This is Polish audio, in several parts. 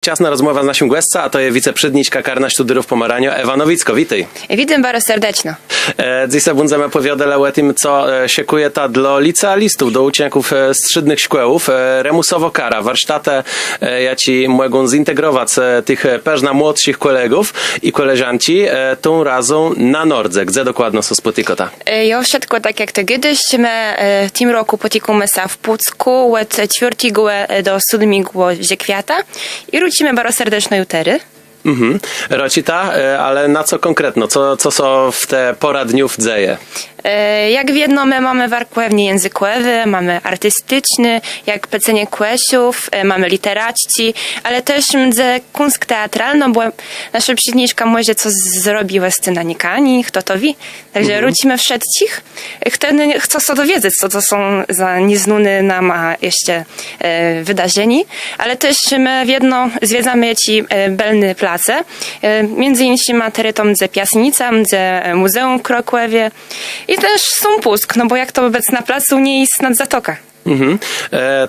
Ciasna rozmowa z naszym gościem, a to jest wiceprzewodniczka Karna Študyrów Pomaranio, Ewa Nowicko. Witaj. Witam bardzo serdecznie. Dziś będziemy opowiadali o tym, co siekuje ta dla licealistów, do uczniów strzydnych szkołów. Remusowo kara, warsztaty, ja ci mogą zintegrować tych peżna młodszych kolegów i koleżanci tą razą na Nordze. Gdzie dokładnie są spotykota? Ja wszystko tak jak to kiedyś, my w tym roku spotykamy się w Pucku od 4 do 7 kwiata i wrócimy bardzo serdecznie jutery. Rocita, ale na co konkretno? Co są w te pora dniów dzieje? Jak wiedzą, my mamy warkłewnie językowe, mamy artystyczny, jak pecenie kłesiów, mamy literaci, ale też kunst teatralną, bo nasza przewodniczka może co zrobiła scenanikami, kto to wie. Także wrócimy wszystkich. Chcą się dowiedzieć, co to są za nieznane nam jeszcze wydarzenia, ale też my wiedzą, zwiedzamy ci belne place, między innymi terytorium ze Piasnica, ze Muzeum w Kroklewie. I też są Puck, no bo jak to wobec na placu nie jest nad zatoka.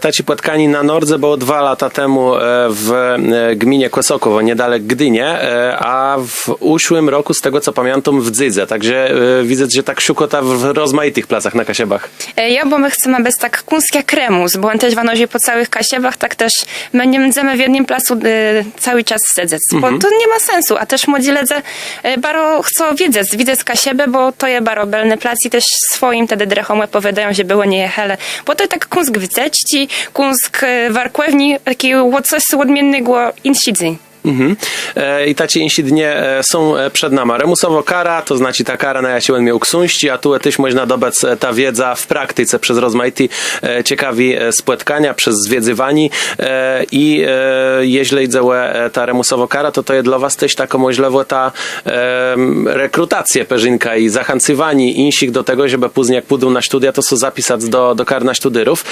Taci płatkani na Nordze było 2 lata temu w gminie Kłosokowo, niedaleko Gdynie, a w uszłym roku, z tego co pamiętam, w Dzydze. Także widzę, że tak szukota w rozmaitych placach na Kasiebach. Ja, bo my chcemy bez tak kunst jak Remus, bo on też wanosi po całych Kasiebach, tak też my nie będziemy w jednym placu cały czas siedzieć, bo to nie ma sensu, a też młodzi ledze bardzo chcą widzieć Kasiebę, bo to jest bardzo belny plac i też swoim wtedy drechom opowiadają, że było nie jechale, bo to tak kunst wyceczci, kunst warkłewni, taki coś odmiennego inszy dzień. I taci insi dnie są przed nami. Remusowo kara, to znaczy ta kara na jasiłem miał ksunści, a tu też można dobec ta wiedza w praktyce przez rozmaity ciekawi spotkania, przez zwiedzywani i jeśli idzie ta remusowo kara, to jest dla was też taka możliwa ta rekrutacja peżynka i zachęcywani insich do tego, żeby później jak pójdą na studia, to są zapisać do Karna Študyrów.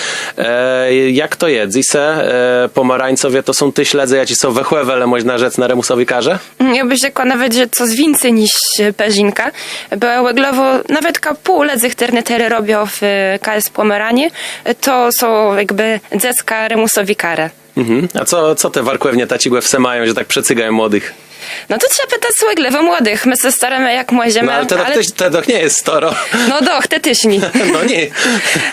Jak to jest? Zise pomarańcowie to są ty śledze, jaci są wechłewele, można rzec na remusowi karze? Ja byś rzekła nawet, że coś więcej niż peżynka, bo łeglowo nawet pół ledzy ternetery robią w KS Pomeranie, to są jakby dziecka remusowi karę. A co te warkłewnie tacigłe wse mają, że tak przecygają młodych? No to trzeba pytać łeglewo młodych, my się staramy jak możemy. No ale to doch nie jest storo. No doch, te też nie. No nie.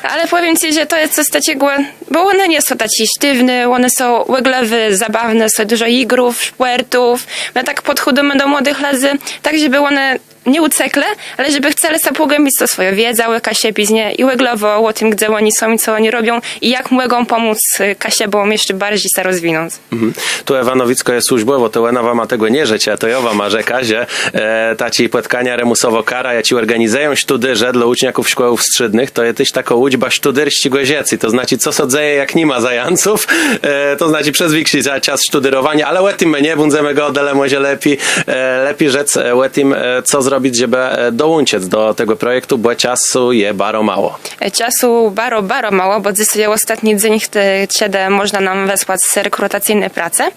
Ale powiem ci, że to jest coś takiego, bo one nie są tacy sztywne, one są łeglewy, zabawne, są dużo igrów, szpuertów. My tak podchodzimy do młodych ledzy, tak żeby one nie ucekle, ale żeby chcieli sobie pogłębić to swoją wiedzę, łyka się biznie i łeglowo o tym, gdzie oni są i co oni robią i jak mogą pomóc Kasiebom jeszcze bardziej się rozwinąć. Tu Ewa Nowicko jest służbowo, to Ewa ma tego nie życie, a to Jowa ma rzeka, że taci płatkania remusowo kara, ja ci organizują sztudyrze dla uczniaków szkołów strzydnych, to jest też taka łudźba sztudyrści goziecy, to znaczy co sodzeje jak nie ma zajanców, to znaczy przez większy czas sztudyrowania, ale łetim my nie bundzemy go odele może lepiej rzec łetim co zrobić, żeby dołączyć do tego projektu, bo czasu jest bardzo mało. Czasu bardzo mało, bo dzisiaj ostatni dzień, kiedy można nam wysłać rekrutacyjne prace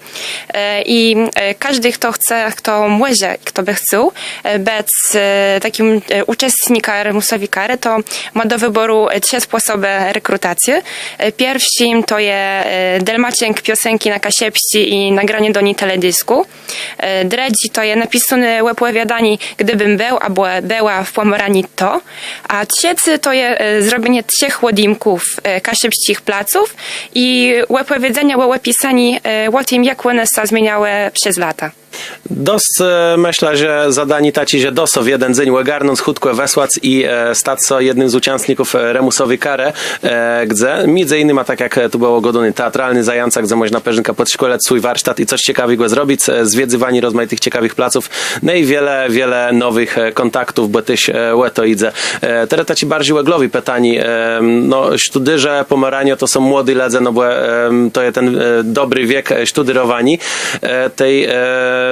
i każdy, kto chce, kto może, kto by chciał być takim uczestnikiem remusowi kary, to ma do wyboru 3 sposoby rekrutacji. Pierwszym to jest delmacienk piosenki na kasiepści i nagranie do niej teledysku. Drugi to jest napisane opowiadanie, gdybym był, albo była w Pomeranii to. A trzeci to jest zrobienie 3 chłodimków kasiepskich placów i opowiedzenia o opisani o tym, jak one się zmieniały przez lata. Dość myślę, że zadani taci, że dosow jeden dzień łagarnąc chudko wesłac i stać się jednym z uczestników remusowi karę, gdzie między innymi, tak jak tu było godony teatralny zajanca, gdzie można peżynka podszkoleć swój warsztat i coś ciekawego zrobić, zwiedzywani rozmaitych ciekawych placów, no i wiele nowych kontaktów, bo też to idzie. Teraz taci bardziej łeglowi pytani, no sztudyrze Pomeranio to są młody ledze, no bo to jest ten dobry wiek sztudyrowani,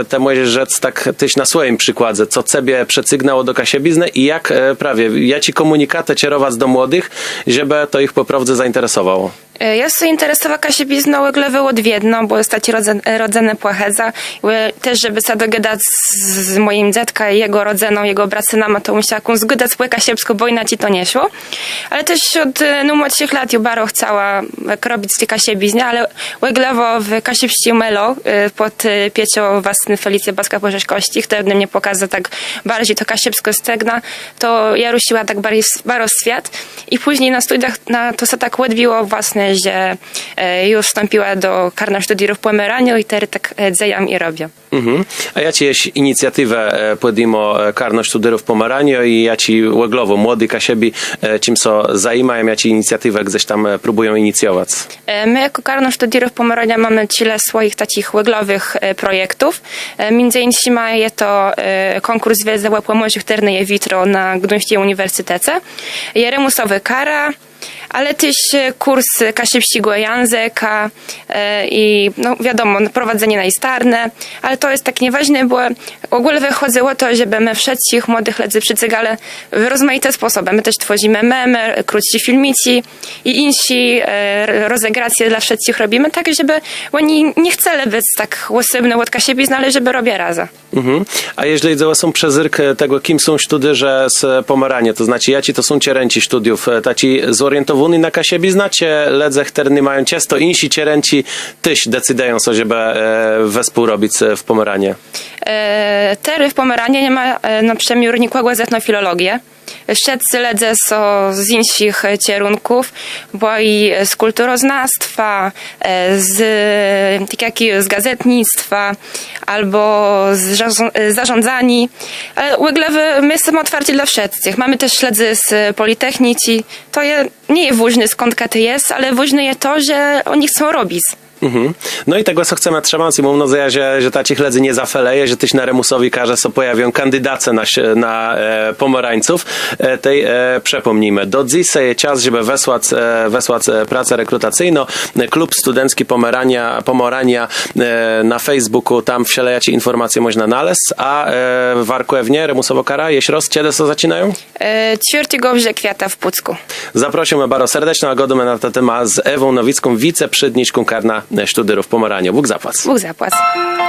te możesz rzec tak tyś na swoim przykładzie, co ciebie przecygnało do kasiebizny i jak prawie, ja ci komunikatę kierować do młodych, żeby to ich po prawdzie zainteresowało. Ja się interesowała się bizną glewą odwiedną, bo stać rodzene płacheza. Też, żeby się dogadać z moim dziadka i jego rodzeną, jego bracynama, to musiała zgadać z Kasiebską, bo inaczej to nie szło. Ale też od młodszych lat ja bardzo chciała robić te kasiebiznie, ale glewo w Kasiebści Melo pod piecią własny Felicja Baska Porzeszkości, wtedy mnie pokazał tak bardziej to kasiebsko stegna, to ja ruszyła tak bardzo świat i później na studiach to się tak odbiło własne, że już wstąpiła do Karna Studiów Pomeraniu i teraz tak dzejam i robię. A ja ci jest inicjatywę podjęło Karno Studiów Pomeraniu i ja ci łeglowo, młody kasiebi, czym so zajmają, ja ci inicjatywę gdzieś tam próbują inicjować. My jako Karno Studiów Pomerania mamy tyle swoich takich łeglowych projektów. Między innymi jest to konkurs wiedzy łapłomożych ternej vitro na Gdańskiej Uniwersytecie. Jest remusowy kara, ale też kurs kasiebściego języka i no wiadomo, prowadzenie najstarne, ale to jest tak nieważne, bo ogólnie wychodziło to, żeby my wszystkich młodych ludzi przycygali w rozmaite sposoby. My też tworzymy memy, krótsi filmici i insi rozegracje dla wszystkich robimy, tak żeby oni nie chcieli być tak łosybne od kasiebizny, ale żeby robię razem. A jeżeli są przezyrk tego, kim są studyże z Pomerania, to znaczy jaci to są cierenci studiów, taci zorientowani na kasiebiznę, czy ledze terny mają ciasto, insi cierenci tyś decydują sobie, żeby wespół robić w Pomeranie? Tery w Pomeranie nie ma na przemiór nikogo z etnofilologię. Wszyscy ledze są z innych kierunków, bo i z kulturoznawstwa, z gazetnictwa, albo z zarządzani. Ale my jesteśmy otwarci dla wszystkich. Mamy też śledzy z Politechniki. To nie jest ważne skąd ty jest, ale ważne jest to, że oni chcą robić. No i tego, co chcemy trzymać i mam nadzieję, że ta ci chledzy nie zafeleje, że tyś na remusowi karze so pojawią kandydace na pomarańców. Tej przepomnijmy. Do dziś jest czas, żeby wesłać pracę rekrutacyjną. Klub Studencki Pomorania na Facebooku, tam wszelkie informacje można znaleźć, a w Arkuewnie remusowo kara, jeśli kiedy to zaczynają? 4 kwiata w Pucku. Zaprosimy bardzo serdecznie, a godimy na ten temat z Ewą Nowicką, wiceprzewodniczką Karna Studiów Pomerania. Bóg zapłać. Bóg zapłać.